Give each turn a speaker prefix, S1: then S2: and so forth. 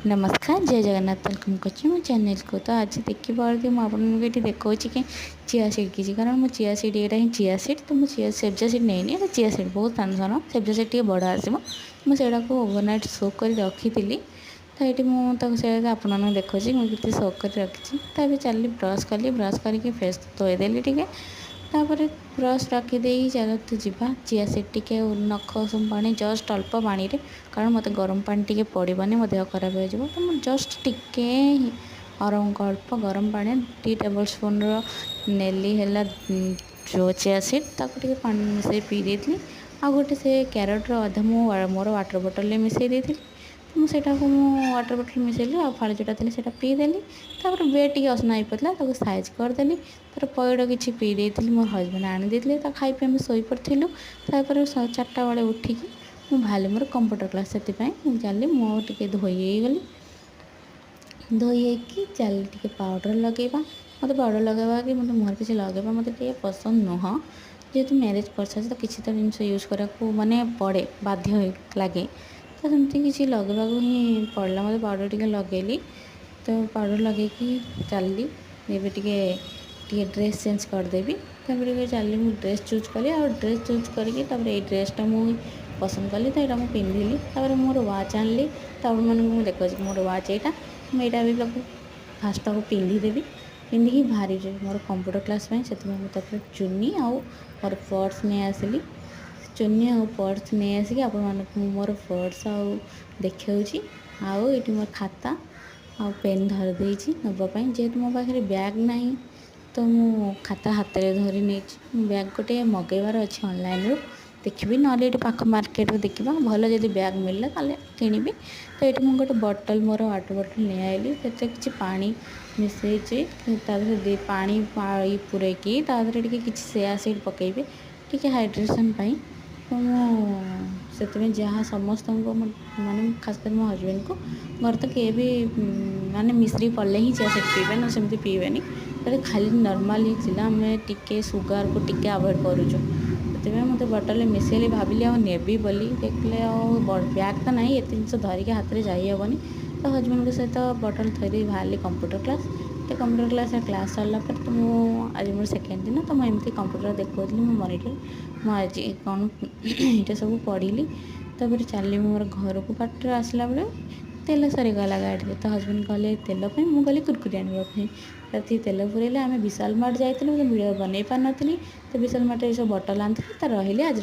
S1: नमस्कार जय जगन्नाथ वेलकम कर मो चैनल को। तो आज देखिए मुझे देखा कि चिया सीड की कारण मो चिया सीड यहाँ ही चिया सीड तो मुझे सेब्जा सीड नहीं तो चिया सीड बहुत सान सान सेब्जा सीड टे बड़ आसो मुझे ओवरनाइट सोक कर रखी थी। तो ये मुझे आपको देखा मुझे सोक कर रखी तो चली ब्रश कली ब्रश करके फेस धोईदेली टे तापर ब्रश रखीदे चल तू जा चिया सीड टे नख उषुम पानी जस्ट अल्प पानी रे कारण मत गरम पानी टे पड़वानी मो देह खराब हो तो मुझे जस्ट टिके अल्प गरम पानी 2 टेबल स्पून नेली है जो चिया सीड ताको पानी मिसई पी देती आ गोटे से क्यारट अधा मोर वाटर बोतल मिसई देती मुझे वाटर बोतल मिसेली आ फाड़ी जोटा थी पीदेली तापर बेड टी असना हो पड़ा साइज करदेली तार पैड़ कि पी देती मोर हजबैंड आनी खाई पी शोपड़ू तापर 4टा बेले उठिकी मुझे भाली मोर कंप्यूटर क्लास से चली मुझे धोई गली धोई चल टे पाउडर लगेगा मत पाउडर लगेगा कि मतलब मुहर किसी लगेगा मत पसंद नुह जेहेतु मैरेज कर तो किसी तो जिन यूज करा माने पड़े बाध्य लगे तो सेमती किसी लगेगा ही पड़ा मत पाउडर टे लगेली तो पाउडर लगे चलली ये ड्रेस चेंज करदेवी तापर चली मुझे ड्रेस चूज कली और ड्रेस चूज करके ड्रेसटा मुझे पसंद कली तो यहाँ मुझे पिंधिली तापर मोर वाच आनली मैं देखा मोर वाच यहाँ मुझे भी फास्ट ताको पिंधिदेवी पिंधिकी बाहरी मोर कंप्यूटर क्लास से चुन्नी आउ मोर पर्स नहीं आसली चुन्नी आ पर्स नहीं आसिक आप मोर पर्स आउ देखी आउ ये मोर खाता आ पेन धरदे नापी जेहेतु मो पाखे बैग ना तो मु खाता हाथ में धरी नहीं बैग गोटे मगेबार अच्छे ऑनलाइन रू देखी ना पाख मार्केट देखा भल जब बैग मिलला किणी तो ये मुझे गोटे बोतल मोर वाटर बोतल नहीं आइली कि पानी मिसई पानी पूरेकी कि सेया सीड पकेबी टी हाइड्रेशन पाई तो मुझे जहाँ समस्त माने खासकर मो हजबैंड को घर तो किए भी माने मिश्री पड़े ही चिया सीड पीबे ना सेमती पीबेनी तो खाली नॉर्मल ही थिला हमें टिके सुगर को टिके अवॉइड करूँ से मत बोतल मिसेली भाविली नेबी बोली देखले बैग तो ना ये जिन धरिकी हाथ में जाइबनी तो हजबैंड के सहित बोतल थोड़ी बाहरी कंप्यूटर क्लास तो कंप्यूटर क्लास सरला तो आज मोर सेकेंड दिन तो मुझे कंप्यूटर देखी मो मनिटर मुझे कौन ये सब पढ़ी तापर चली मोर घर को बाटर आसला बेले तेल सरीगला गाड़ी तो हजबैंड कहले तेल मुझे गली कुरकुरी आने राति तेल पुरेले आम विशाल मार्ट जाइलु वीडियो बनई पार नी तो विशाल मार्ट सब बोतल आनी तो रही आज